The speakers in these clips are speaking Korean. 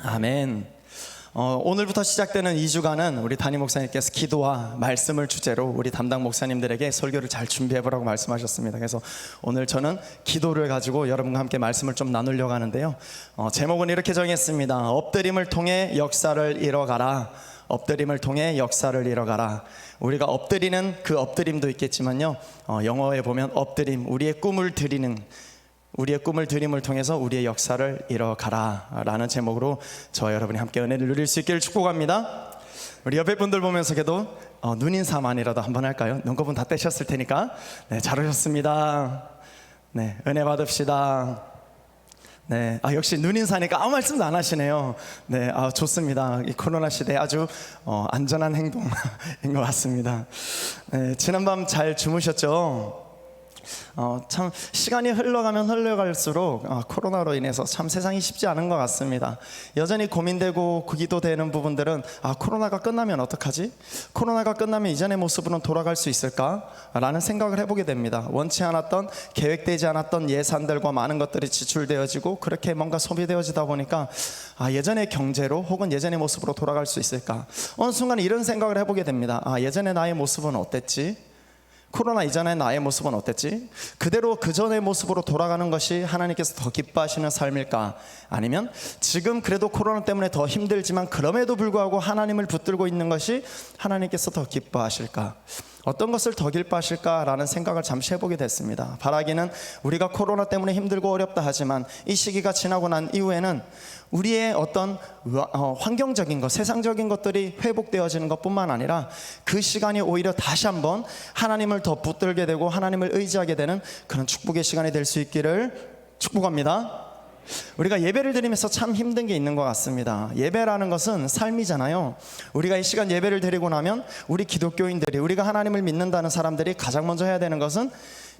아멘. 오늘부터 시작되는 2주간은 우리 담임 목사님께서 기도와 말씀을 주제로 우리 담당 목사님들에게 설교를 잘 준비해보라고 말씀하셨습니다. 그래서 오늘 저는 기도를 가지고 여러분과 함께 말씀을 좀 나누려고 하는데요. 제목은 이렇게 정했습니다. 엎드림을 통해 역사를 이뤄가라. 엎드림을 통해 역사를 이뤄가라. 우리가 엎드리는 그 엎드림도 있겠지만요, 영어에 보면 엎드림, 우리의 꿈을 드림을 통해서 우리의 역사를 이뤄가라 라는 제목으로 저와 여러분이 함께 은혜를 누릴 수 있기를 축복합니다. 우리 옆에 분들 보면서 그래도 눈인사만이라도 한번 할까요? 눈곱은 다 떼셨을 테니까. 네, 잘 오셨습니다. 네, 은혜 받읍시다. 네, 역시 눈인사니까 아무 말씀도 안 하시네요. 네, 좋습니다. 이 코로나 시대에 아주 안전한 행동인 것 같습니다. 네, 지난밤 잘 주무셨죠? 참 시간이 흘러가면 흘러갈수록 코로나로 인해서 참 세상이 쉽지 않은 것 같습니다. 여전히 고민되고 기도되는 부분들은 코로나가 끝나면 어떡하지? 코로나가 끝나면 이전의 모습으로 돌아갈 수 있을까? 라는 생각을 해보게 됩니다. 원치 않았던, 계획되지 않았던 예산들과 많은 것들이 지출되어지고 그렇게 뭔가 소비되어지다 보니까 예전의 경제로 혹은 예전의 모습으로 돌아갈 수 있을까? 어느 순간 이런 생각을 해보게 됩니다. 예전의 나의 모습은 어땠지? 코로나 이전의 나의 모습은 어땠지? 그대로 그전의 모습으로 돌아가는 것이 하나님께서 더 기뻐하시는 삶일까? 아니면 지금 그래도 코로나 때문에 더 힘들지만 그럼에도 불구하고 하나님을 붙들고 있는 것이 하나님께서 더 기뻐하실까? 어떤 것을 더 기뻐하실까라는 생각을 잠시 해보게 됐습니다. 바라기는 우리가 코로나 때문에 힘들고 어렵다 하지만 이 시기가 지나고 난 이후에는 우리의 어떤 환경적인 것, 세상적인 것들이 회복되어지는 것뿐만 아니라 그 시간이 오히려 다시 한번 하나님을 더 붙들게 되고 하나님을 의지하게 되는 그런 축복의 시간이 될 수 있기를 축복합니다. 우리가 예배를 드리면서 참 힘든 게 있는 것 같습니다. 예배라는 것은 삶이잖아요. 우리가 이 시간 예배를 드리고 나면 우리 기독교인들이, 우리가 하나님을 믿는다는 사람들이 가장 먼저 해야 되는 것은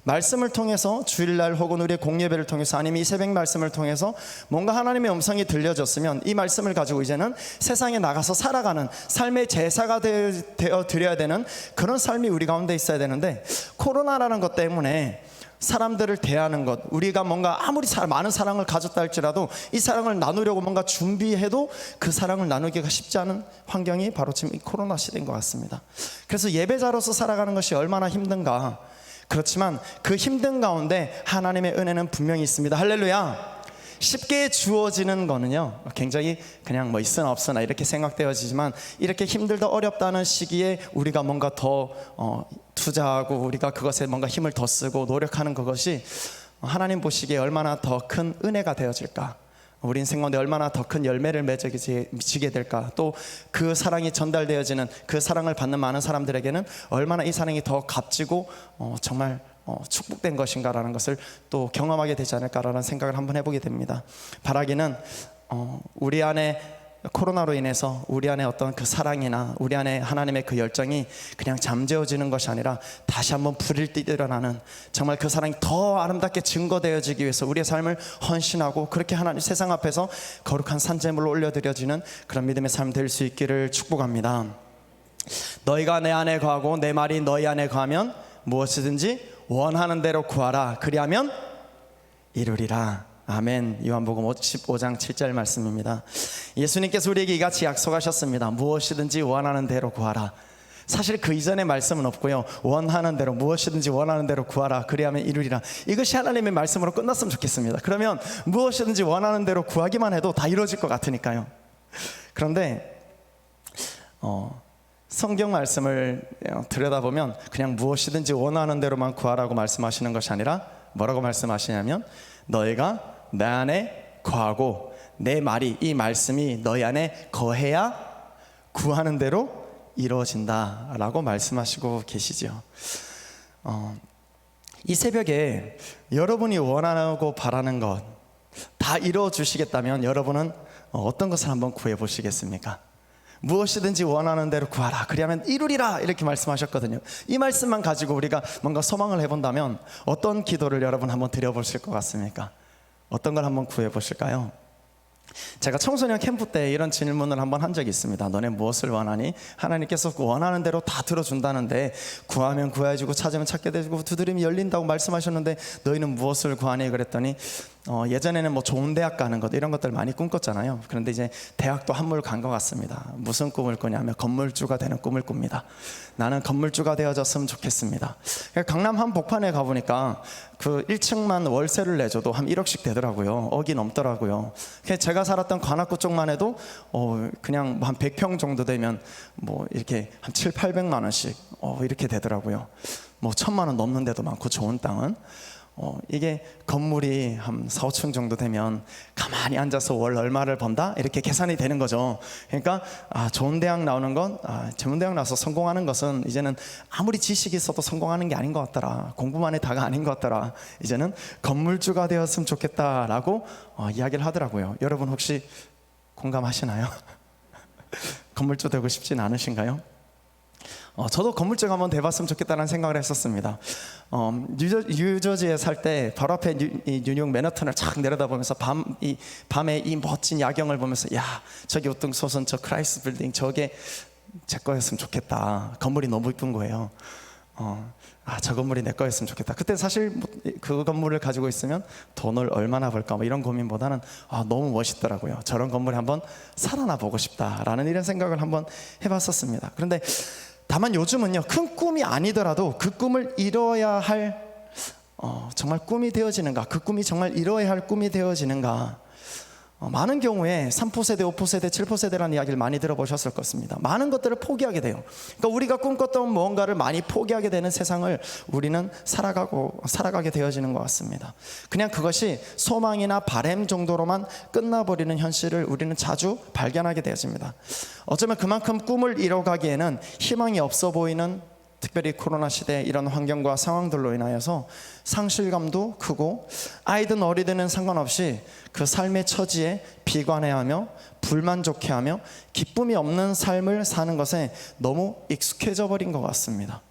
말씀을 통해서, 주일날 혹은 우리의 공예배를 통해서, 아니면 이 새벽 말씀을 통해서 뭔가 하나님의 음성이 들려졌으면 이 말씀을 가지고 이제는 세상에 나가서 살아가는 삶의 제사가 되어 드려야 되는 그런 삶이 우리 가운데 있어야 되는데, 코로나라는 것 때문에 사람들을 대하는 것, 우리가 뭔가 아무리 많은 사랑을 가졌다 할지라도 이 사랑을 나누려고 뭔가 준비해도 그 사랑을 나누기가 쉽지 않은 환경이 바로 지금 이 코로나 시대인 것 같습니다. 그래서 예배자로서 살아가는 것이 얼마나 힘든가. 그렇지만 그 힘든 가운데 하나님의 은혜는 분명히 있습니다. 할렐루야. 쉽게 주어지는 거는요, 굉장히 그냥 있으나 없으나 이렇게 생각되어지지만, 이렇게 힘들다 어렵다는 시기에 우리가 뭔가 더 투자하고 우리가 그것에 뭔가 힘을 더 쓰고 노력하는 그것이 하나님 보시기에 얼마나 더 큰 은혜가 되어질까, 우리 인생 가운데 얼마나 더 큰 열매를 맺게 될까, 또 그 사랑이 전달되어지는, 그 사랑을 받는 많은 사람들에게는 얼마나 이 사랑이 더 값지고 정말 축복된 것인가라는 것을 또 경험하게 되지 않을까라는 생각을 한번 해보게 됩니다. 바라기는 우리 안에 코로나로 인해서 우리 안에 어떤 그 사랑이나 우리 안에 하나님의 그 열정이 그냥 잠재워지는 것이 아니라 다시 한번 불일 듯 일어나는, 정말 그 사랑이 더 아름답게 증거되어지기 위해서 우리의 삶을 헌신하고 그렇게 하나님 세상 앞에서 거룩한 산제물로 올려드려지는 그런 믿음의 삶 될 수 있기를 축복합니다. 너희가 내 안에 거하고 내 말이 너희 안에 거하면 무엇이든지 원하는 대로 구하라. 그리하면 이루리라. 아멘. 요한복음 15장 7절 말씀입니다. 예수님께서 우리에게 이같이 약속하셨습니다. 무엇이든지 원하는 대로 구하라. 사실 그 이전의 말씀은 없고요, 원하는 대로, 무엇이든지 원하는 대로 구하라. 그리하면 이루리라. 이것이 하나님의 말씀으로 끝났으면 좋겠습니다. 그러면 무엇이든지 원하는 대로 구하기만 해도 다 이루어질 것 같으니까요. 그런데 성경 말씀을 들여다보면 그냥 무엇이든지 원하는 대로만 구하라고 말씀하시는 것이 아니라 뭐라고 말씀하시냐면, 너희가 내 안에 거하고 내 말이, 이 말씀이 너희 안에 거해야 구하는 대로 이루어진다 라고 말씀하시고 계시죠. 이 새벽에 여러분이 원하고 바라는 것 다 이루어 주시겠다면 여러분은 어떤 것을 한번 구해 보시겠습니까? 무엇이든지 원하는 대로 구하라. 그리하면 이루리라. 이렇게 말씀하셨거든요. 이 말씀만 가지고 우리가 뭔가 소망을 해본다면 어떤 기도를 여러분 한번 드려보실 것 같습니까? 어떤 걸 한번 구해 보실까요? 제가 청소년 캠프 때 이런 질문을 한번 한 적이 있습니다. 너네 무엇을 원하니? 하나님께서 원하는 대로 다 들어준다는데, 구하면 구해지고 찾으면 찾게 되고 두드리면 열린다고 말씀하셨는데 너희는 무엇을 구하니? 그랬더니 예전에는 뭐 좋은 대학 가는 것 이런 것들 많이 꿈꿨잖아요. 그런데 이제 대학도 한물 간 것 같습니다. 무슨 꿈을 꾸냐면 건물주가 되는 꿈을 꿉니다. 나는 건물주가 되어졌으면 좋겠습니다. 강남 한복판에 가보니까 그 1층만 월세를 내줘도 한 1억씩 되더라고요. 억이 넘더라고요. 제가 살았던 관악구 쪽만 해도 그냥 한 100평 정도 되면 뭐 이렇게 한 7, 800만 원씩 이렇게 되더라고요. 뭐 1000만 원 넘는 데도 많고 좋은 땅은. 이게 건물이 한 4, 5층 정도 되면 가만히 앉아서 월 얼마를 번다? 이렇게 계산이 되는 거죠. 그러니까 좋은 대학 나오는 건 좋은 대학 나와서 성공하는 것은 이제는 아무리 지식이 있어도 성공하는 게 아닌 것 같더라. 공부만이 다가 아닌 것 같더라. 이제는 건물주가 되었으면 좋겠다라고 이야기를 하더라고요. 여러분 혹시 공감하시나요? 건물주 되고 싶진 않으신가요? 저도 건물주가 한번 돼봤으면 좋겠다는 생각을 했었습니다. 뉴저지에 살 때 바로 앞에 뉴욕 맨하탄을 착 내려다보면서 밤에 이 멋진 야경을 보면서 야, 저기 우뚝 솟은 저 크라이스 빌딩 저게 제 거였으면 좋겠다. 건물이 너무 이쁜 거예요. 저 건물이 내 거였으면 좋겠다. 그때 사실 그 건물을 가지고 있으면 돈을 얼마나 벌까 뭐 이런 고민보다는 너무 멋있더라고요. 저런 건물에 한번 살아나 보고 싶다라는 이런 생각을 한번 해봤었습니다. 그런데 다만 요즘은요, 큰 꿈이 아니더라도 그 꿈을 이뤄야 할 정말 꿈이 되어지는가, 그 꿈이 정말 이뤄야 할 꿈이 되어지는가. 많은 경우에 3포세대, 5포세대, 7포세대라는 이야기를 많이 들어보셨을 것입니다. 많은 것들을 포기하게 돼요. 그러니까 우리가 꿈꿨던 무언가를 많이 포기하게 되는 세상을 우리는 살아가게 되어지는 것 같습니다. 그냥 그것이 소망이나 바람 정도로만 끝나버리는 현실을 우리는 자주 발견하게 되어집니다. 어쩌면 그만큼 꿈을 이뤄가기에는 희망이 없어 보이는, 특별히 코로나 시대 이런 환경과 상황들로 인하여서 상실감도 크고, 아이든 어리든은 상관없이 그 삶의 처지에 비관해하며 불만족해하며 기쁨이 없는 삶을 사는 것에 너무 익숙해져 버린 것 같습니다.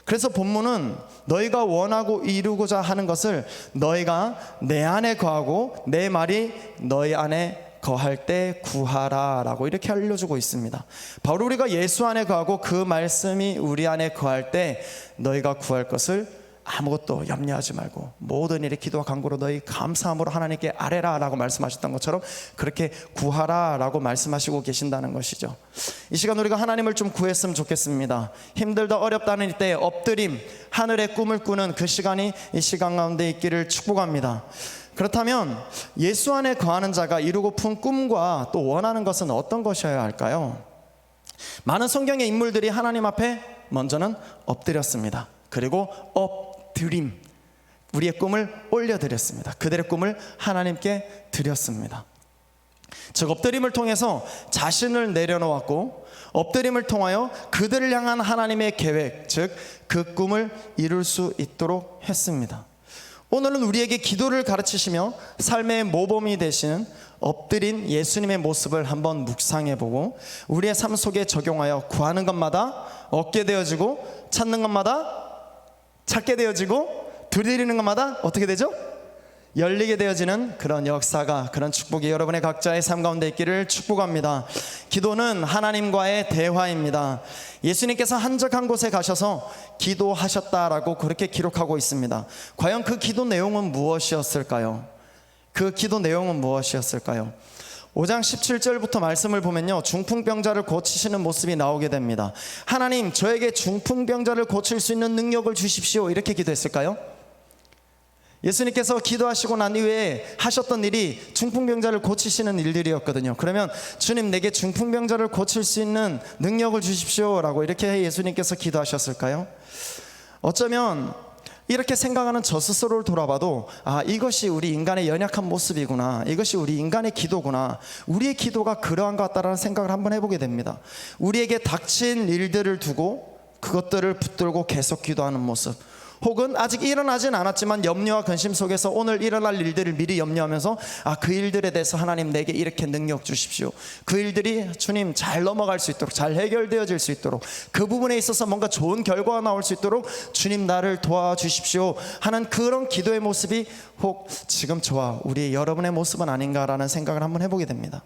그래서 본문은 너희가 원하고 이루고자 하는 것을 너희가 내 안에 거하고 내 말이 너희 안에 거할 때 구하라 라고 이렇게 알려주고 있습니다. 바로 우리가 예수 안에 거하고 그 말씀이 우리 안에 거할 때 너희가 구할 것을 아무것도 염려하지 말고 모든 일에 기도와 간구로 너희 감사함으로 하나님께 아뢰라 라고 말씀하셨던 것처럼 그렇게 구하라 라고 말씀하시고 계신다는 것이죠. 이 시간 우리가 하나님을 좀 구했으면 좋겠습니다. 힘들다 어렵다는 이때 엎드림, 하늘의 꿈을 꾸는 그 시간이 이 시간 가운데 있기를 축복합니다. 그렇다면 예수 안에 거하는 자가 이루고픈 꿈과 또 원하는 것은 어떤 것이어야 할까요? 많은 성경의 인물들이 하나님 앞에 먼저는 엎드렸습니다. 그리고 엎드림, 우리의 꿈을 올려드렸습니다. 그들의 꿈을 하나님께 드렸습니다. 즉 엎드림을 통해서 자신을 내려놓았고, 엎드림을 통하여 그들을 향한 하나님의 계획, 즉 그 꿈을 이룰 수 있도록 했습니다. 오늘은 우리에게 기도를 가르치시며 삶의 모범이 되시는 엎드린 예수님의 모습을 한번 묵상해보고 우리의 삶 속에 적용하여 구하는 것마다 얻게 되어지고, 찾는 것마다 찾게 되어지고, 두드리는 것마다 어떻게 되죠? 열리게 되어지는 그런 역사가, 그런 축복이 여러분의 각자의 삶 가운데 있기를 축복합니다. 기도는 하나님과의 대화입니다. 예수님께서 한적한 곳에 가셔서 기도하셨다라고 그렇게 기록하고 있습니다. 과연 그 기도 내용은 무엇이었을까요? 그 기도 내용은 무엇이었을까요? 5장 17절부터 말씀을 보면요, 중풍병자를 고치시는 모습이 나오게 됩니다. 하나님, 저에게 중풍병자를 고칠 수 있는 능력을 주십시오, 이렇게 기도했을까요? 예수님께서 기도하시고 난 이후에 하셨던 일이 중풍병자를 고치시는 일들이었거든요. 그러면 주님, 내게 중풍병자를 고칠 수 있는 능력을 주십시오 라고 이렇게 예수님께서 기도하셨을까요? 어쩌면 이렇게 생각하는 저 스스로를 돌아봐도 이것이 우리 인간의 연약한 모습이구나, 이것이 우리 인간의 기도구나, 우리의 기도가 그러한 것 같다라는 생각을 한번 해보게 됩니다. 우리에게 닥친 일들을 두고 그것들을 붙들고 계속 기도하는 모습, 혹은 아직 일어나진 않았지만 염려와 근심 속에서 오늘 일어날 일들을 미리 염려하면서 그 일들에 대해서 하나님, 내게 이렇게 능력 주십시오, 그 일들이 주님 잘 넘어갈 수 있도록, 잘 해결되어질 수 있도록, 그 부분에 있어서 뭔가 좋은 결과가 나올 수 있도록 주님 나를 도와주십시오 하는 그런 기도의 모습이 혹 지금 저와 우리 여러분의 모습은 아닌가라는 생각을 한번 해보게 됩니다.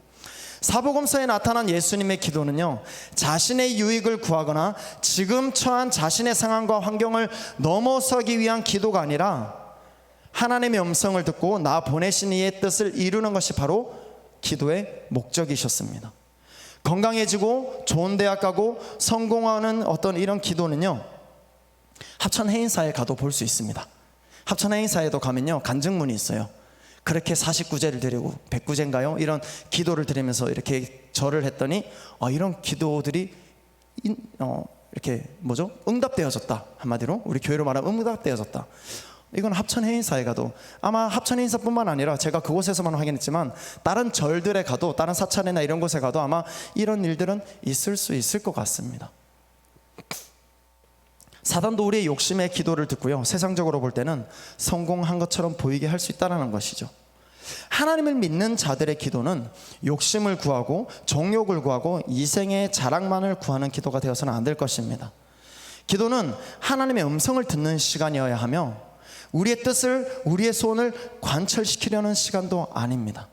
사복음서에 나타난 예수님의 기도는요, 자신의 유익을 구하거나 지금 처한 자신의 상황과 환경을 넘어서기 위한 기도가 아니라 하나님의 음성을 듣고 나 보내신 이의 뜻을 이루는 것이 바로 기도의 목적이셨습니다. 건강해지고 좋은 대학 가고 성공하는 어떤 이런 기도는요, 합천 해인사에 가도 볼 수 있습니다. 합천 해인사에도 가면요, 간증문이 있어요. 그렇게 49제를 드리고 109제인가요? 이런 기도를 드리면서 이렇게 절을 했더니 이런 기도들이 이렇게 응답되어졌다. 한마디로 우리 교회로 말하면 응답되어졌다. 이건 합천 해인사에 가도, 아마 합천 해인사뿐만 아니라 제가 그곳에서만 확인했지만 다른 절들에 가도, 다른 사찰이나 이런 곳에 가도 아마 이런 일들은 있을 수 있을 것 같습니다. 사단도 우리의 욕심의 기도를 듣고요, 세상적으로 볼 때는 성공한 것처럼 보이게 할 수 있다는 것이죠. 하나님을 믿는 자들의 기도는 욕심을 구하고 정욕을 구하고 이생의 자랑만을 구하는 기도가 되어서는 안 될 것입니다. 기도는 하나님의 음성을 듣는 시간이어야 하며 우리의 뜻을, 우리의 소원을 관철시키려는 시간도 아닙니다.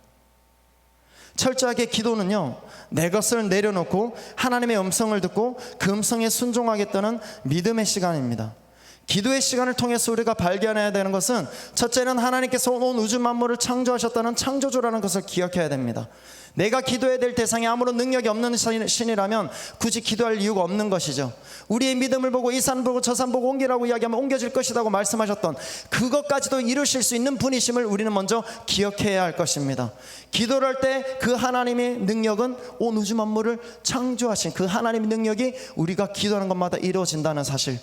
철저하게 기도는요, 내 것을 내려놓고 하나님의 음성을 듣고 그 음성에 순종하겠다는 믿음의 시간입니다. 기도의 시간을 통해서 우리가 발견해야 되는 것은, 첫째는 하나님께서 온 우주 만물을 창조하셨다는 창조주라는 것을 기억해야 됩니다. 내가 기도해야 될 대상이 아무런 능력이 없는 신이라면 굳이 기도할 이유가 없는 것이죠. 우리의 믿음을 보고 이 산 보고 저 산 보고 옮기라고 이야기하면 옮겨질 것이라고 말씀하셨던 그것까지도 이루실 수 있는 분이심을 우리는 먼저 기억해야 할 것입니다. 기도를 할 때 그 하나님의 능력은 온 우주 만물을 창조하신 그 하나님의 능력이 우리가 기도하는 것마다 이루어진다는 사실,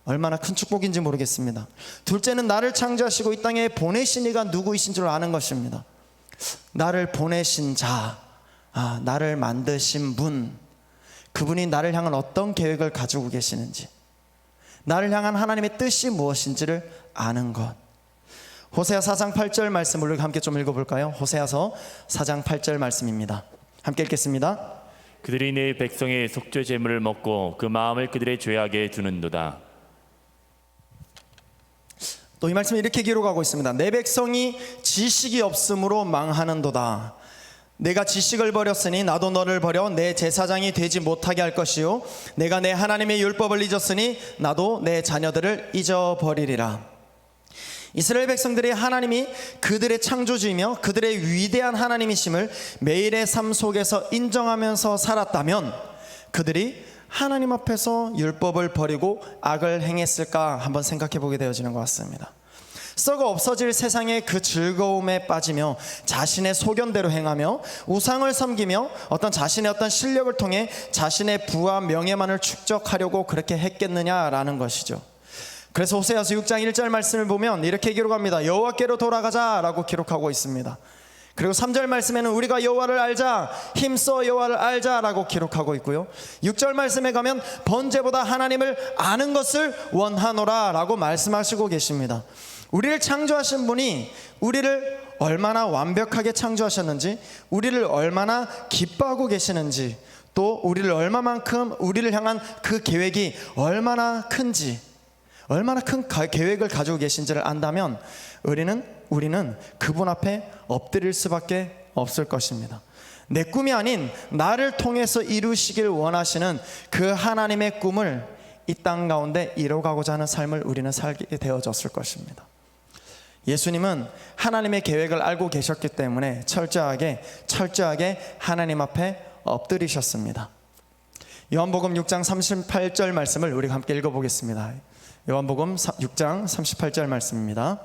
얼마나 큰 축복인지 모르겠습니다. 둘째는 나를 창조하시고 이 땅에 보내신 이가 누구이신 줄 아는 것입니다. 나를 보내신 자, 나를 만드신 분, 그분이 나를 향한 어떤 계획을 가지고 계시는지, 나를 향한 하나님의 뜻이 무엇인지를 아는 것. 호세아 4장 8절 말씀을 우리 함께 좀 읽어볼까요? 호세아서 4장 8절 말씀입니다. 함께 읽겠습니다. 그들이 내 백성의 속죄 제물을 먹고 그 마음을 그들의 죄악에 두는도다. 또 이 말씀에 이렇게 기록하고 있습니다. 내 백성이 지식이 없음으로 망하는도다. 내가 지식을 버렸으니 나도 너를 버려 내 제사장이 되지 못하게 할 것이요, 내가 내 하나님의 율법을 잊었으니 나도 내 자녀들을 잊어버리리라. 이스라엘 백성들이 하나님이 그들의 창조주이며 그들의 위대한 하나님이심을 매일의 삶 속에서 인정하면서 살았다면 그들이 하나님 앞에서 율법을 버리고 악을 행했을까 한번 생각해 보게 되어지는 것 같습니다. 썩어 없어질 세상의 그 즐거움에 빠지며 자신의 소견대로 행하며 우상을 섬기며 어떤 자신의 어떤 실력을 통해 자신의 부와 명예만을 축적하려고 그렇게 했겠느냐라는 것이죠. 그래서 호세아서 6장 1절 말씀을 보면 이렇게 기록합니다. 여호와께로 돌아가자라고 기록하고 있습니다. 그리고 3절 말씀에는 우리가 여호와를 알자, 힘써 여호와를 알자라고 기록하고 있고요, 6절 말씀에 가면 번제보다 하나님을 아는 것을 원하노라라고 말씀하시고 계십니다. 우리를 창조하신 분이 우리를 얼마나 완벽하게 창조하셨는지, 우리를 얼마나 기뻐하고 계시는지, 또 우리를 얼마만큼 우리를 향한 그 계획이 얼마나 큰지, 얼마나 큰 계획을 가지고 계신지를 안다면 우리는 그분 앞에 엎드릴 수밖에 없을 것입니다. 내 꿈이 아닌 나를 통해서 이루시길 원하시는 그 하나님의 꿈을 이 땅 가운데 이뤄가고자 하는 삶을 우리는 살게 되어졌을 것입니다. 예수님은 하나님의 계획을 알고 계셨기 때문에 철저하게 하나님 앞에 엎드리셨습니다. 요한복음 6장 38절 말씀을 우리가 함께 읽어보겠습니다. 요한복음 6장 38절 말씀입니다.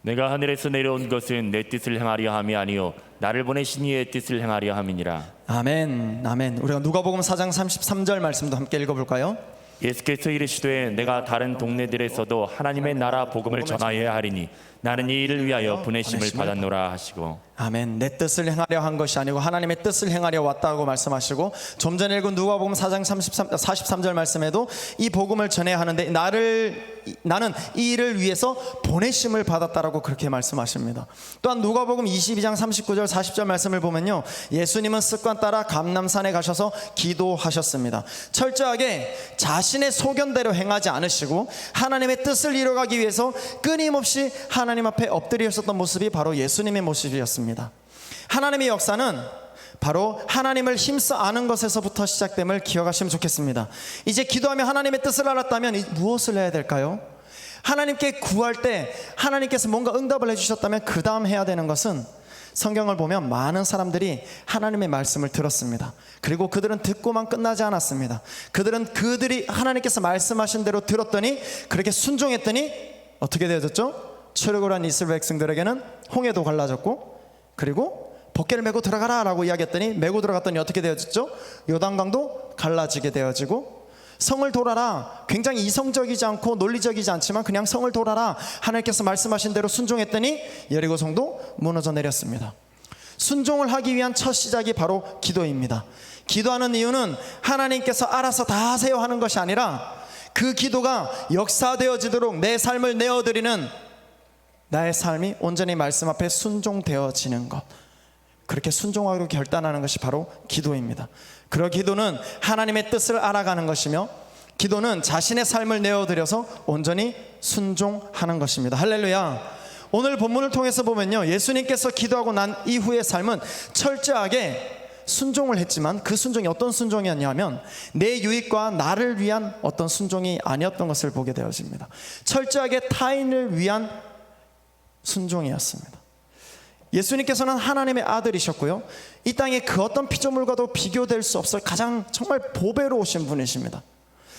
내가 하늘에서 내려온 것은 내 뜻을 행하려 함이 아니요 나를 보내신 이의 뜻을 행하려 함이니라. 아멘, 아멘. 우리가 누가복음 4장 33절 말씀도 함께 읽어볼까요? 예수께서 이르시되 내가 다른 동네들에서도 하나님의 나라 복음을 전하여야 하리니 나는 이 일을 위하여 보내심을 받았노라 하시고. 아멘. 내 뜻을 행하려 한 것이 아니고 하나님의 뜻을 행하려 왔다고 말씀하시고, 좀 전에 읽은 누가복음 4장 43절 말씀에도 이 복음을 전해야 하는데 나는 이 일을 위해서 보내심을 받았다라고 그렇게 말씀하십니다. 또한 누가복음 22장 39절 40절 말씀을 보면요, 예수님은 습관 따라 감람산에 가셔서 기도하셨습니다. 철저하게 자신의 소견대로 행하지 않으시고 하나님의 뜻을 이뤄가기 위해서 끊임없이 하나님 앞에 엎드리셨던 모습이 바로 예수님의 모습이었습니다. 하나님의 역사는 바로 하나님을 힘써 아는 것에서부터 시작됨을 기억하시면 좋겠습니다. 이제 기도하며 하나님의 뜻을 알았다면 무엇을 해야 될까요? 하나님께 구할 때 하나님께서 뭔가 응답을 해주셨다면 그 다음 해야 되는 것은, 성경을 보면 많은 사람들이 하나님의 말씀을 들었습니다. 그리고 그들은 듣고만 끝나지 않았습니다. 그들이 하나님께서 말씀하신 대로 들었더니, 그렇게 순종했더니 어떻게 되어졌죠? 출애굽을 한 이스라엘 백성들에게는 홍해도 갈라졌고, 그리고 벗개를 메고 들어가라 라고 이야기했더니 메고 들어갔더니 어떻게 되어졌죠? 요단강도 갈라지게 되어지고, 성을 돌아라, 굉장히 이성적이지 않고 논리적이지 않지만 그냥 성을 돌아라, 하나님께서 말씀하신 대로 순종했더니 여리고 성도 무너져 내렸습니다. 순종을 하기 위한 첫 시작이 바로 기도입니다. 기도하는 이유는 하나님께서 알아서 다 하세요 하는 것이 아니라, 그 기도가 역사되어지도록 내 삶을 내어드리는, 나의 삶이 온전히 말씀 앞에 순종되어지는 것, 그렇게 순종하기로 결단하는 것이 바로 기도입니다. 그리고 기도는 하나님의 뜻을 알아가는 것이며, 기도는 자신의 삶을 내어드려서 온전히 순종하는 것입니다. 할렐루야. 오늘 본문을 통해서 보면요, 예수님께서 기도하고 난 이후의 삶은 철저하게 순종을 했지만, 그 순종이 어떤 순종이었냐면 내 유익과 나를 위한 어떤 순종이 아니었던 것을 보게 되어집니다. 철저하게 타인을 위한 순종이었습니다. 예수님께서는 하나님의 아들이셨고요, 이 땅에 그 어떤 피조물과도 비교될 수 없을 가장 정말 보배로우신 분이십니다.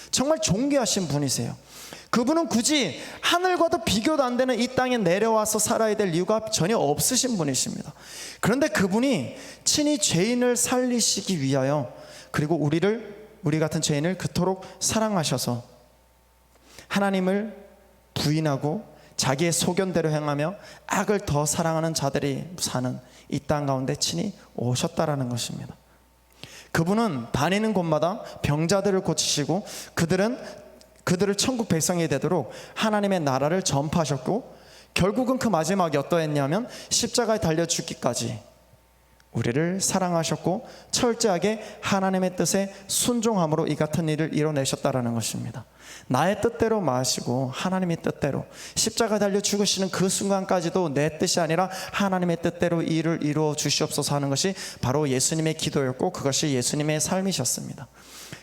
정말 존귀하신 분이세요. 그분은 굳이 하늘과도 비교도 안 되는 이 땅에 내려와서 살아야 될 이유가 전혀 없으신 분이십니다. 그런데 그분이 친히 죄인을 살리시기 위하여, 그리고 우리 같은 죄인을 그토록 사랑하셔서 하나님을 부인하고 자기의 소견대로 행하며 악을 더 사랑하는 자들이 사는 이 땅 가운데 친히 오셨다라는 것입니다. 그분은 다니는 곳마다 병자들을 고치시고 그들을 천국 백성이 되도록 하나님의 나라를 전파하셨고, 결국은 그 마지막이 어떠했냐면 십자가에 달려 죽기까지 우리를 사랑하셨고 철저하게 하나님의 뜻에 순종함으로 이 같은 일을 이뤄내셨다라는 것입니다. 나의 뜻대로 마시고 하나님의 뜻대로 십자가에 달려 죽으시는 그 순간까지도 내 뜻이 아니라 하나님의 뜻대로 이 일을 이루어 주시옵소서 하는 것이 바로 예수님의 기도였고, 그것이 예수님의 삶이셨습니다.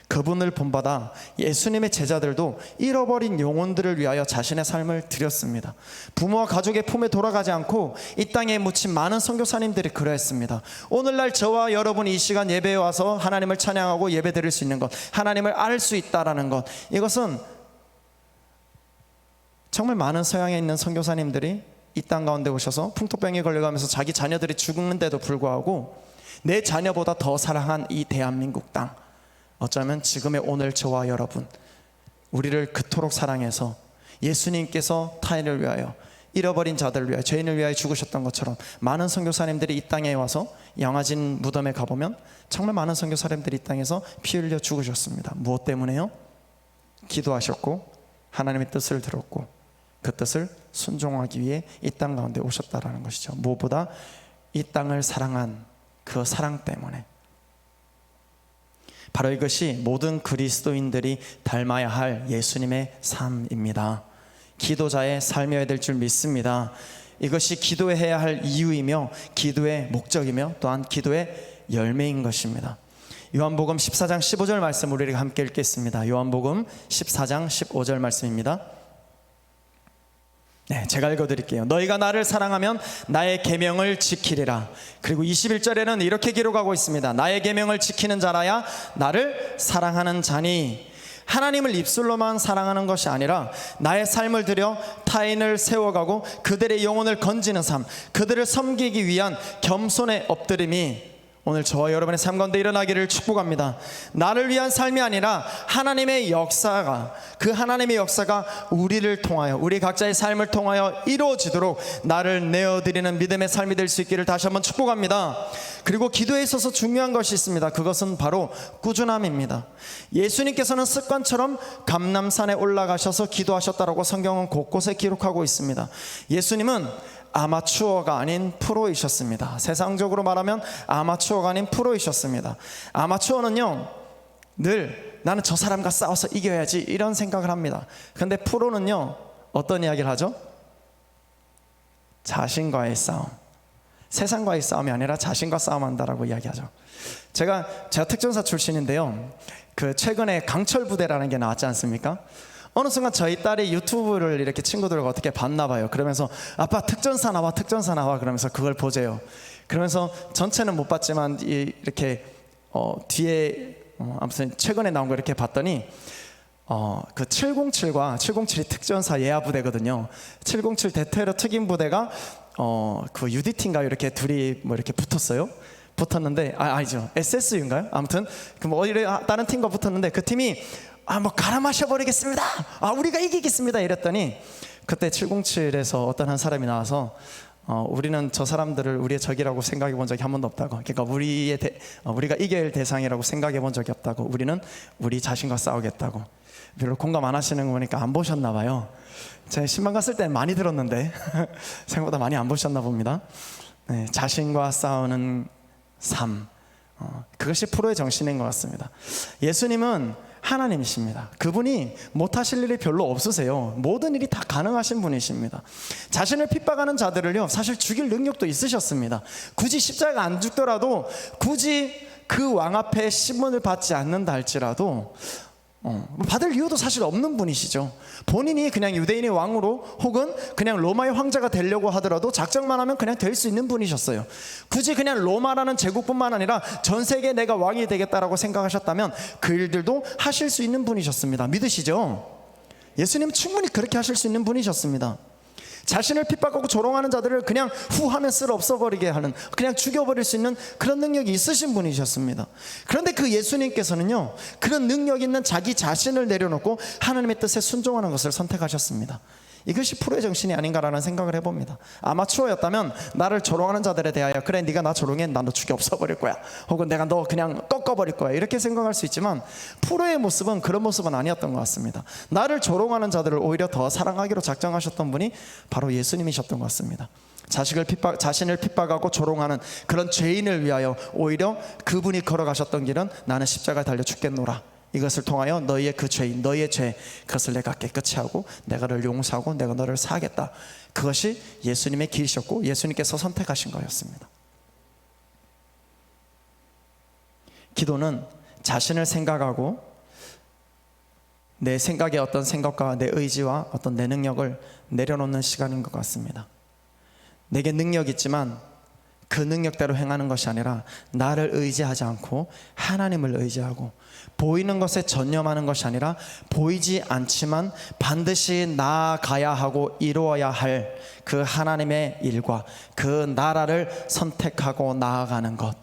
그분을 본받아 예수님의 제자들도 잃어버린 영혼들을 위하여 자신의 삶을 드렸습니다. 부모와 가족의 품에 돌아가지 않고 이 땅에 묻힌 많은 선교사님들이 그러했습니다. 오늘날 저와 여러분이 이 시간 예배에 와서 하나님을 찬양하고 예배 드릴 수 있는 것, 하나님을 알 수 있다라는 것, 이것은 정말 많은 서양에 있는 선교사님들이 이 땅 가운데 오셔서 풍토병에 걸려가면서 자기 자녀들이 죽는데도 불구하고 내 자녀보다 더 사랑한 이 대한민국 땅, 어쩌면 지금의 오늘 저와 여러분, 우리를 그토록 사랑해서 예수님께서 타인을 위하여, 잃어버린 자들을 위하여, 죄인을 위하여 죽으셨던 것처럼 많은 선교사님들이 이 땅에 와서, 양화진 무덤에 가보면 정말 많은 선교사님들이 이 땅에서 피 흘려 죽으셨습니다. 무엇 때문에요? 기도하셨고 하나님의 뜻을 들었고 그 뜻을 순종하기 위해 이 땅 가운데 오셨다라는 것이죠. 무엇보다 이 땅을 사랑한 그 사랑 때문에. 바로 이것이 모든 그리스도인들이 닮아야 할 예수님의 삶입니다. 기도자의 삶이어야 될 줄 믿습니다. 이것이 기도해야 할 이유이며 기도의 목적이며 또한 기도의 열매인 것입니다. 요한복음 14장 15절 말씀 우리가 함께 읽겠습니다. 요한복음 14장 15절 말씀입니다. 네, 제가 읽어드릴게요. 너희가 나를 사랑하면 나의 계명을 지키리라. 그리고 21절에는 이렇게 기록하고 있습니다. 나의 계명을 지키는 자라야 나를 사랑하는 자니. 하나님을 입술로만 사랑하는 것이 아니라 나의 삶을 들여 타인을 세워가고 그들의 영혼을 건지는 삶, 그들을 섬기기 위한 겸손의 엎드림이 오늘 저와 여러분의 삶 가운데 일어나기를 축복합니다. 나를 위한 삶이 아니라 하나님의 역사가, 그 하나님의 역사가 우리를 통하여, 우리 각자의 삶을 통하여 이루어지도록 나를 내어드리는 믿음의 삶이 될 수 있기를 다시 한번 축복합니다. 그리고 기도에 있어서 중요한 것이 있습니다. 그것은 바로 꾸준함입니다. 예수님께서는 습관처럼 감람산에 올라가셔서 기도하셨다라고 성경은 곳곳에 기록하고 있습니다. 예수님은 아마추어가 아닌 프로이셨습니다. 세상적으로 말하면 아마추어가 아닌 프로이셨습니다. 아마추어는요, 늘 나는 저 사람과 싸워서 이겨야지 이런 생각을 합니다. 그런데 프로는요, 어떤 이야기를 하죠? 자신과의 싸움, 세상과의 싸움이 아니라 자신과 싸움한다라고 이야기하죠. 제가 특전사 출신인데요, 그 최근에 강철 부대라는 게 나왔지 않습니까? 어느 순간 저희 딸이 유튜브를 이렇게 친구들과 어떻게 봤나 봐요. 그러면서 아빠 특전사 나와 특전사 나와 그러면서 그걸 보재요. 그러면서 전체는 못 봤지만 이렇게 뒤에 아무튼 최근에 나온 거 이렇게 봤더니 그 707과 707이 특전사 예하 부대거든요. 707 대테러 특임 부대가 그 UDT인가 이렇게 둘이 뭐 이렇게 붙었는데 아니죠, SSU인가요? 아무튼 그 뭐 다른 팀과 붙었는데 그 팀이 뭐 갈아 마셔버리겠습니다. 우리가 이기겠습니다. 이랬더니 그때 707에서 어떤 한 사람이 나와서 우리는 저 사람들을 우리의 적이라고 생각해 본 적이 한 번도 없다고. 그러니까 우리가 이겨야 할 대상이라고 생각해 본 적이 없다고. 우리는 우리 자신과 싸우겠다고. 별로 공감 안 하시는 거 보니까 안 보셨나 봐요. 제가 신방 갔을 때는 많이 들었는데 생각보다 많이 안 보셨나 봅니다. 네, 자신과 싸우는 삶, 그것이 프로의 정신인 것 같습니다. 예수님은 하나님이십니다. 그분이 못하실 일이 별로 없으세요. 모든 일이 다 가능하신 분이십니다. 자신을 핍박하는 자들을요, 사실 죽일 능력도 있으셨습니다. 굳이 십자가 안 죽더라도, 굳이 그 왕 앞에 심문을 받지 않는다 할지라도 받을 이유도 사실 없는 분이시죠. 본인이 그냥 유대인의 왕으로 혹은 그냥 로마의 황제가 되려고 하더라도 작정만 하면 그냥 될 수 있는 분이셨어요. 굳이 그냥 로마라는 제국뿐만 아니라 전 세계에 내가 왕이 되겠다라고 생각하셨다면 그 일들도 하실 수 있는 분이셨습니다. 믿으시죠? 예수님 충분히 그렇게 하실 수 있는 분이셨습니다. 자신을 핍박하고 조롱하는 자들을 그냥 후하면 쓸어 없어버리게 하는, 그냥 죽여버릴 수 있는 그런 능력이 있으신 분이셨습니다. 그런데 그 예수님께서는요, 그런 능력 있는 자기 자신을 내려놓고 하나님의 뜻에 순종하는 것을 선택하셨습니다. 이것이 프로의 정신이 아닌가라는 생각을 해봅니다. 아마추어였다면 나를 조롱하는 자들에 대하여 그래 네가 나 조롱해, 나 너 죽여 없어버릴 거야, 혹은 내가 너 그냥 꺾어버릴 거야, 이렇게 생각할 수 있지만 프로의 모습은 그런 모습은 아니었던 것 같습니다. 나를 조롱하는 자들을 오히려 더 사랑하기로 작정하셨던 분이 바로 예수님이셨던 것 같습니다. 자신을 핍박하고 조롱하는 그런 죄인을 위하여 오히려 그분이 걸어가셨던 길은 나는 십자가에 달려 죽겠노라, 이것을 통하여 너희의 그 죄인, 너희의 죄, 그것을 내가 깨끗이 하고 내가 너를 용서하고 내가 너를 사하겠다. 그것이 예수님의 길이셨고 예수님께서 선택하신 거였습니다. 기도는 자신을 생각하고 내 생각의 어떤 생각과 내 의지와 어떤 내 능력을 내려놓는 시간인 것 같습니다. 내게 능력이 있지만 그 능력대로 행하는 것이 아니라 나를 의지하지 않고 하나님을 의지하고, 보이는 것에 전념하는 것이 아니라 보이지 않지만 반드시 나아가야 하고 이루어야 할 그 하나님의 일과 그 나라를 선택하고 나아가는 것,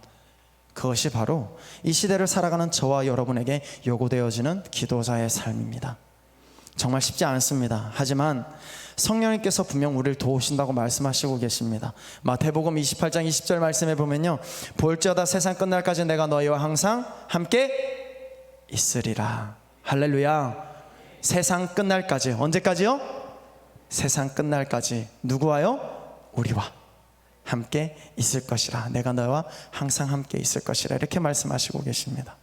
그것이 바로 이 시대를 살아가는 저와 여러분에게 요구되어지는 기도자의 삶입니다. 정말 쉽지 않습니다. 하지만 성령님께서 분명 우리를 도우신다고 말씀하시고 계십니다. 마태복음 28장 20절 말씀에 보면요, 볼지어다 세상 끝날까지 내가 너희와 항상 함께 있으리라. 할렐루야. 세상 끝날까지. 언제까지요? 세상 끝날까지. 누구와요? 우리와 함께 있을 것이라. 내가 너와 항상 함께 있을 것이라. 이렇게 말씀하시고 계십니다.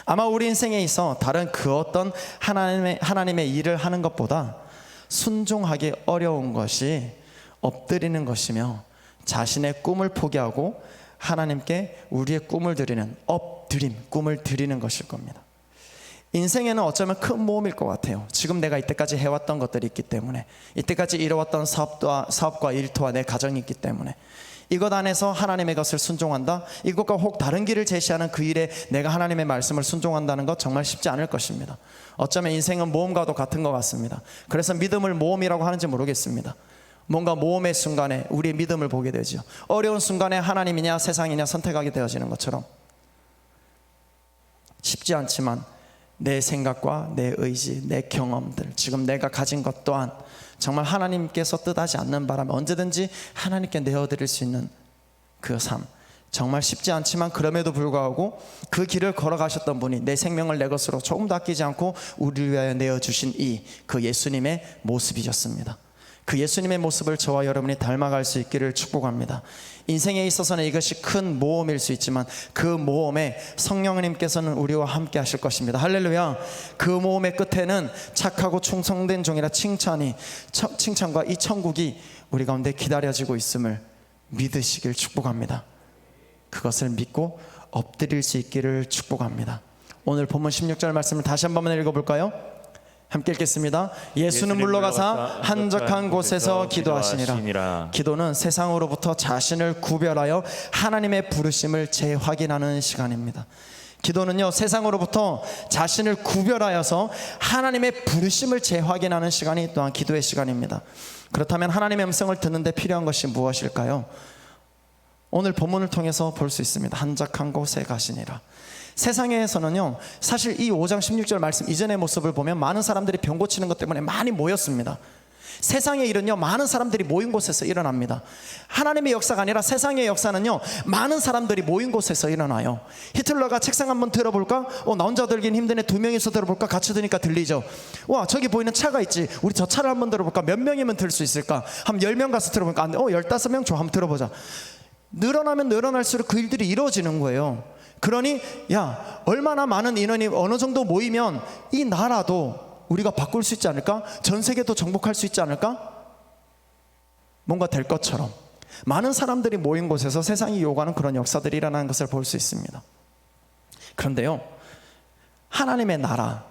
아마 우리 인생에 있어 다른 그 어떤 하나님의 일을 하는 것보다 순종하기 어려운 것이 엎드리는 것이며, 자신의 꿈을 포기하고 하나님께 우리의 꿈을 드리는 꿈을 드리는 것일 겁니다. 인생에는 어쩌면 큰 모험일 것 같아요. 지금 내가 이때까지 해왔던 것들이 있기 때문에, 이때까지 이뤄왔던 사업과 일터와 내 가정이 있기 때문에 이것 안에서 하나님의 것을 순종한다, 이것과 혹 다른 길을 제시하는 그 일에 내가 하나님의 말씀을 순종한다는 것 정말 쉽지 않을 것입니다. 어쩌면 인생은 모험과도 같은 것 같습니다. 그래서 믿음을 모험이라고 하는지 모르겠습니다. 뭔가 모험의 순간에 우리의 믿음을 보게 되죠. 어려운 순간에 하나님이냐 세상이냐 선택하게 되어지는 것처럼 쉽지 않지만 내 생각과 내 의지, 내 경험들, 지금 내가 가진 것 또한 정말 하나님께서 뜻하지 않는 바람에 언제든지 하나님께 내어드릴 수 있는 그 삶, 정말 쉽지 않지만 그럼에도 불구하고 그 길을 걸어가셨던 분이 내 생명을 내 것으로 조금도 아끼지 않고 우리를 위하여 내어주신 그 예수님의 모습이셨습니다. 그 예수님의 모습을 저와 여러분이 닮아갈 수 있기를 축복합니다. 인생에 있어서는 이것이 큰 모험일 수 있지만 그 모험에 성령님께서는 우리와 함께 하실 것입니다. 할렐루야. 그 모험의 끝에는 착하고 충성된 종이라 칭찬과 이 천국이 우리 가운데 기다려지고 있음을 믿으시길 축복합니다. 그것을 믿고 엎드릴 수 있기를 축복합니다. 오늘 본문 16절 말씀을 다시 한 번만 읽어볼까요? 함께 읽겠습니다. 예수는 물러가사 한적한 곳에서 기도하시니라. 기도는 세상으로부터 자신을 구별하여 하나님의 부르심을 재확인하는 시간입니다. 기도는요, 세상으로부터 자신을 구별하여서 하나님의 부르심을 재확인하는 시간이 또한 기도의 시간입니다. 그렇다면 하나님의 음성을 듣는데 필요한 것이 무엇일까요? 오늘 본문을 통해서 볼 수 있습니다. 한적한 곳에 가시니라. 세상에서는요, 사실 이 5장 16절 말씀 이전의 모습을 보면 많은 사람들이 병 고치는 것 때문에 많이 모였습니다. 세상의 일은요, 많은 사람들이 모인 곳에서 일어납니다. 하나님의 역사가 아니라 세상의 역사는요, 많은 사람들이 모인 곳에서 일어나요. 히틀러가 책상 한번 들어볼까? 나 혼자 들긴 힘드네. 두 명이서 들어볼까? 같이 드니까 들리죠. 와, 저기 보이는 차가 있지. 우리 저 차를 한번 들어볼까? 몇 명이면 들 수 있을까? 한 10명 가서 들어볼까? 안 돼. 15명 좋아. 한번 들어보자. 늘어나면 늘어날수록 그 일들이 이루어지는 거예요. 그러니 야, 얼마나 많은 인원이 어느 정도 모이면 이 나라도 우리가 바꿀 수 있지 않을까? 전 세계도 정복할 수 있지 않을까? 뭔가 될 것처럼 많은 사람들이 모인 곳에서 세상이 요구하는 그런 역사들이 일어나는 것을 볼 수 있습니다. 그런데요, 하나님의 나라,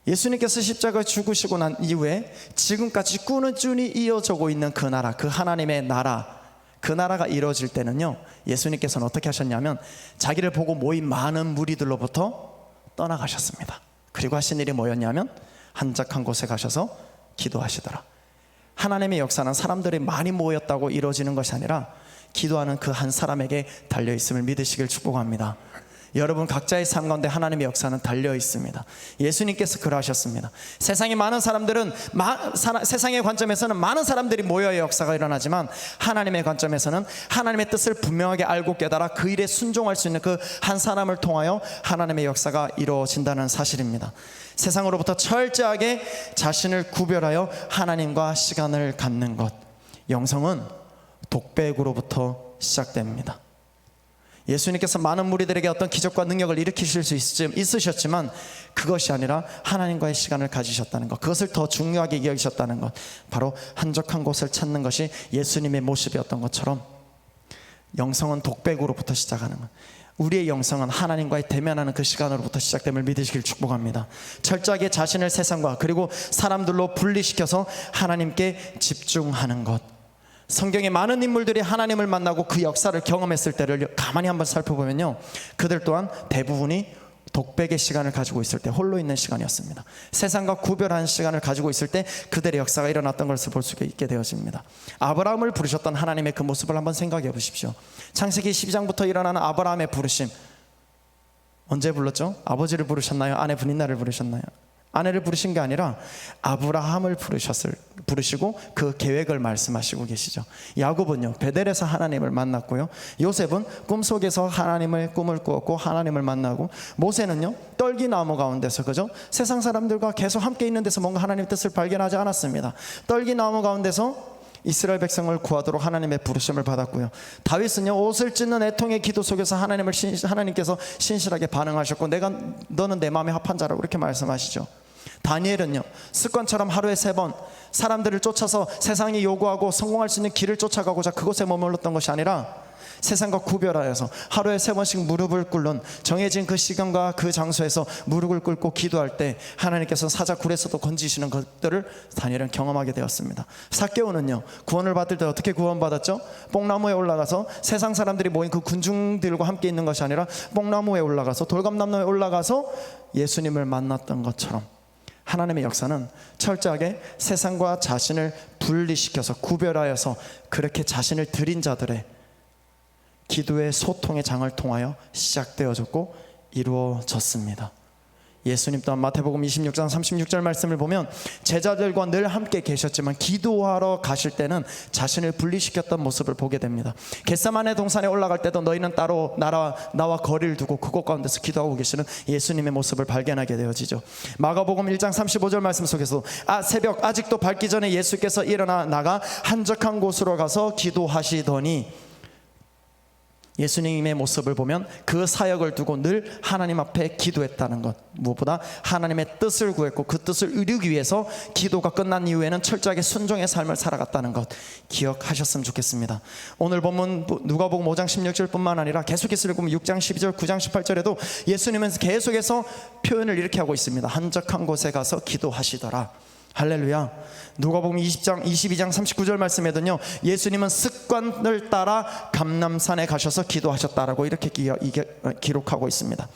예수님께서 십자가에 죽으시고 난 이후에 지금까지 꾸준히 이어지고 있는 그 나라, 그 하나님의 나라, 그 나라가 이루어질 때는요, 예수님께서는 어떻게 하셨냐면 자기를 보고 모인 많은 무리들로부터 떠나가셨습니다. 그리고 하신 일이 뭐였냐면 한적한 곳에 가셔서 기도하시더라. 하나님의 역사는 사람들이 많이 모였다고 이루어지는 것이 아니라 기도하는 그 한 사람에게 달려있음을 믿으시길 축복합니다. 여러분 각자의 삶 가운데 하나님의 역사는 달려 있습니다. 예수님께서 그러하셨습니다. 세상의 많은 사람들은 세상의 관점에서는 많은 사람들이 모여야 역사가 일어나지만 하나님의 관점에서는 하나님의 뜻을 분명하게 알고 깨달아 그 일에 순종할 수 있는 그 한 사람을 통하여 하나님의 역사가 이루어진다는 사실입니다. 세상으로부터 철저하게 자신을 구별하여 하나님과 시간을 갖는 것, 영성은 독백으로부터 시작됩니다. 예수님께서 많은 무리들에게 어떤 기적과 능력을 일으키실 수 있으셨지만 그것이 아니라 하나님과의 시간을 가지셨다는 것, 그것을 더 중요하게 여기셨다는 것, 바로 한적한 곳을 찾는 것이 예수님의 모습이었던 것처럼 영성은 독백으로부터 시작하는 것, 우리의 영성은 하나님과의 대면하는 그 시간으로부터 시작됨을 믿으시길 축복합니다. 철저하게 자신을 세상과 그리고 사람들로 분리시켜서 하나님께 집중하는 것. 성경에 많은 인물들이 하나님을 만나고 그 역사를 경험했을 때를 가만히 한번 살펴보면요, 그들 또한 대부분이 독백의 시간을 가지고 있을 때 홀로 있는 시간이었습니다. 세상과 구별한 시간을 가지고 있을 때 그들의 역사가 일어났던 것을 볼 수 있게 되어집니다. 아브라함을 부르셨던 하나님의 그 모습을 한번 생각해 보십시오. 창세기 12장부터 일어나는 아브라함의 부르심, 언제 불렀죠? 아버지를 부르셨나요? 아내 분인나를 부르셨나요? 아내를 부르신 게 아니라 아브라함을 부르시고 그 계획을 말씀하시고 계시죠. 야곱은요, 베델에서 하나님을 만났고요, 요셉은 꿈속에서 하나님의 꿈을 꾸었고 하나님을 만나고, 모세는요 떨기나무 가운데서, 그죠? 세상 사람들과 계속 함께 있는 데서 뭔가 하나님의 뜻을 발견하지 않았습니다. 떨기나무 가운데서 이스라엘 백성을 구하도록 하나님의 부르심을 받았고요, 다윗은요 옷을 찢는 애통의 기도 속에서 하나님께서 신실하게 반응하셨고 너는 내 마음에 합한 자라고 이렇게 말씀하시죠. 다니엘은요 습관처럼 하루에 3번 사람들을 쫓아서 세상이 요구하고 성공할 수 있는 길을 쫓아가고자 그곳에 머물렀던 것이 아니라 세상과 구별하여서 하루에 3번씩 무릎을 꿇는, 정해진 그 시간과 그 장소에서 무릎을 꿇고 기도할 때 하나님께서 사자굴에서도 건지시는 것들을 다니엘은 경험하게 되었습니다. 삭개오는요 구원을 받을 때 어떻게 구원받았죠? 뽕나무에 올라가서 세상 사람들이 모인 그 군중들과 함께 있는 것이 아니라 뽕나무에 올라가서, 돌감나무에 올라가서 예수님을 만났던 것처럼 하나님의 역사는 철저하게 세상과 자신을 분리시켜서 구별하여서 그렇게 자신을 드린 자들의 기도의 소통의 장을 통하여 시작되어졌고 이루어졌습니다. 예수님 또한 마태복음 26장 36절 말씀을 보면 제자들과 늘 함께 계셨지만 기도하러 가실 때는 자신을 분리시켰던 모습을 보게 됩니다. 겟세마네 동산에 올라갈 때도 너희는 따로 나와 거리를 두고 그곳 가운데서 기도하고 계시는 예수님의 모습을 발견하게 되어지죠. 마가복음 1장 35절 말씀 속에서 새벽 아직도 밝기 전에 예수께서 일어나 나가 한적한 곳으로 가서 기도하시더니, 예수님의 모습을 보면 그 사역을 두고 늘 하나님 앞에 기도했다는 것, 무엇보다 하나님의 뜻을 구했고 그 뜻을 이루기 위해서 기도가 끝난 이후에는 철저하게 순종의 삶을 살아갔다는 것 기억하셨으면 좋겠습니다. 오늘 본문 누가복음 5장 16절뿐만 아니라 계속해서 읽으면 6장 12절 9장 18절에도 예수님은 계속해서 표현을 이렇게 하고 있습니다. 한적한 곳에 가서 기도하시더라. 할렐루야. 누가복음 22장 39절 말씀에도요, 예수님은 습관을 따라 감람산에 가셔서 기도하셨다라고 이렇게 기록하고 있습니다.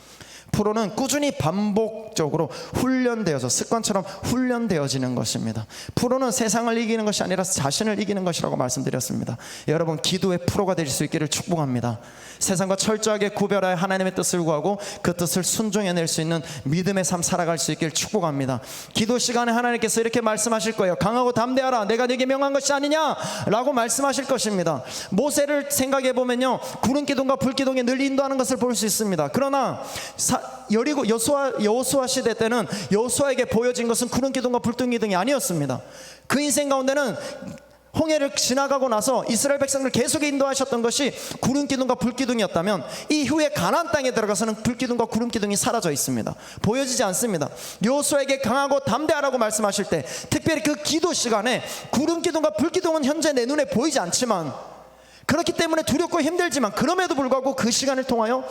프로는 꾸준히 반복적으로 훈련되어서 습관처럼 훈련되어지는 것입니다. 프로는 세상을 이기는 것이 아니라 자신을 이기는 것이라고 말씀드렸습니다. 여러분, 기도의 프로가 될 수 있기를 축복합니다. 세상과 철저하게 구별하여 하나님의 뜻을 구하고 그 뜻을 순종해낼 수 있는 믿음의 삶 살아갈 수 있기를 축복합니다. 기도 시간에 하나님께서 이렇게 말씀하실 거예요. 강하고 담대하라, 내가 네게 명한 것이 아니냐 라고 말씀하실 것입니다. 모세를 생각해 보면요, 구름 기둥과 불 기둥에 늘 인도하는 것을 볼 수 있습니다. 그러나 여리고 여호수아 시대 때는 여호수아에게 보여진 것은 구름 기둥과 불 기둥이 아니었습니다. 그 인생 가운데는 홍해를 지나가고 나서 이스라엘 백성을 계속 인도하셨던 것이 구름 기둥과 불 기둥이었다면, 이후에 가나안 땅에 들어가서는 불 기둥과 구름 기둥이 사라져 있습니다. 보여지지 않습니다. 여호수아에게 강하고 담대하라고 말씀하실 때, 특별히 그 기도 시간에 구름 기둥과 불 기둥은 현재 내 눈에 보이지 않지만, 그렇기 때문에 두렵고 힘들지만, 그럼에도 불구하고 그 시간을 통하여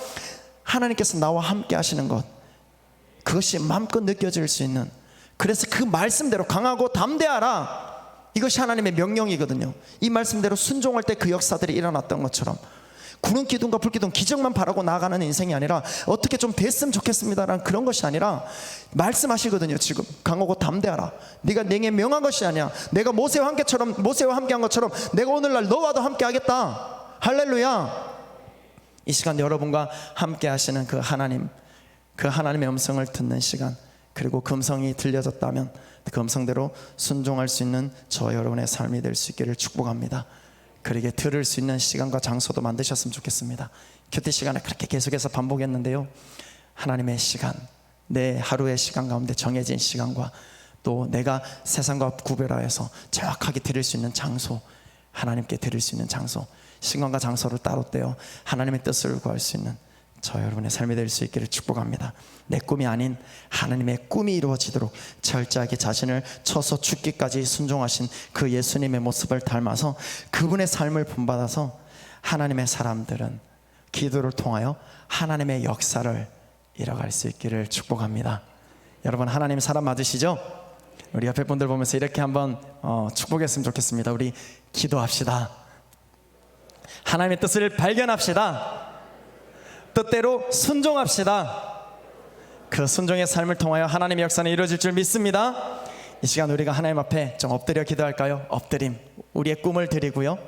하나님께서 나와 함께 하시는 것, 그것이 마음껏 느껴질 수 있는, 그래서 그 말씀대로 강하고 담대하라, 이것이 하나님의 명령이거든요. 이 말씀대로 순종할 때 그 역사들이 일어났던 것처럼, 구름 기둥과 불 기둥 기적만 바라고 나아가는 인생이 아니라 어떻게 좀 됐으면 좋겠습니다라는 그런 것이 아니라 말씀하시거든요. 지금 강하고 담대하라, 네가 내게 명한 것이 아니야. 내가 모세와 함께한 것처럼 내가 오늘날 너와도 함께 하겠다. 할렐루야. 이 시간 여러분과 함께 하시는 그 하나님의 음성을 듣는 시간, 그리고 그 음성이 들려졌다면 그 음성대로 순종할 수 있는 저 여러분의 삶이 될 수 있기를 축복합니다. 그러게 들을 수 있는 시간과 장소도 만드셨으면 좋겠습니다. 큐티 시간에 그렇게 계속해서 반복했는데요, 하나님의 시간, 내 하루의 시간 가운데 정해진 시간과 또 내가 세상과 구별하여서 정확하게 들을 수 있는 장소, 하나님께 들을 수 있는 장소, 시간과 장소를 따로 떼어 하나님의 뜻을 구할 수 있는 저 여러분의 삶이 될 수 있기를 축복합니다. 내 꿈이 아닌 하나님의 꿈이 이루어지도록 철저하게 자신을 쳐서 죽기까지 순종하신 그 예수님의 모습을 닮아서 그분의 삶을 본받아서 하나님의 사람들은 기도를 통하여 하나님의 역사를 이뤄갈 수 있기를 축복합니다. 여러분, 하나님 사람 맞으시죠? 우리 옆에 분들 보면서 이렇게 한번 축복했으면 좋겠습니다. 우리 기도합시다. 하나님의 뜻을 발견합시다. 뜻대로 순종합시다. 그 순종의 삶을 통하여 하나님의 역사는 이루어질 줄 믿습니다. 이 시간 우리가 하나님 앞에 좀 엎드려 기도할까요? 엎드림, 우리의 꿈을 드리고요,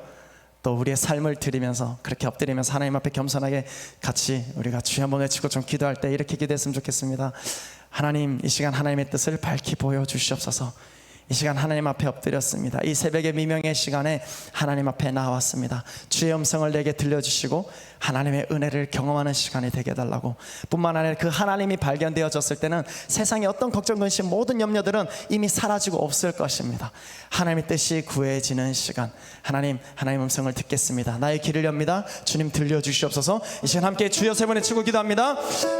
또 우리의 삶을 드리면서, 그렇게 엎드리면서 하나님 앞에 겸손하게 같이 우리가 주여 한번 외치고 좀 기도할 때 이렇게 기도했으면 좋겠습니다. 하나님, 이 시간 하나님의 뜻을 밝히 보여주시옵소서. 이 시간 하나님 앞에 엎드렸습니다. 이 새벽의 미명의 시간에 하나님 앞에 나왔습니다. 주의 음성을 내게 들려주시고 하나님의 은혜를 경험하는 시간이 되게 해달라고, 뿐만 아니라 그 하나님이 발견되어졌을 때는 세상의 어떤 걱정, 근심, 모든 염려들은 이미 사라지고 없을 것입니다. 하나님의 뜻이 구해지는 시간, 하나님 음성을 듣겠습니다. 나의 귀를 엽니다. 주님 들려주시옵소서. 이 시간 함께 주여 세 번 외치고 기도합니다.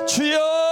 주여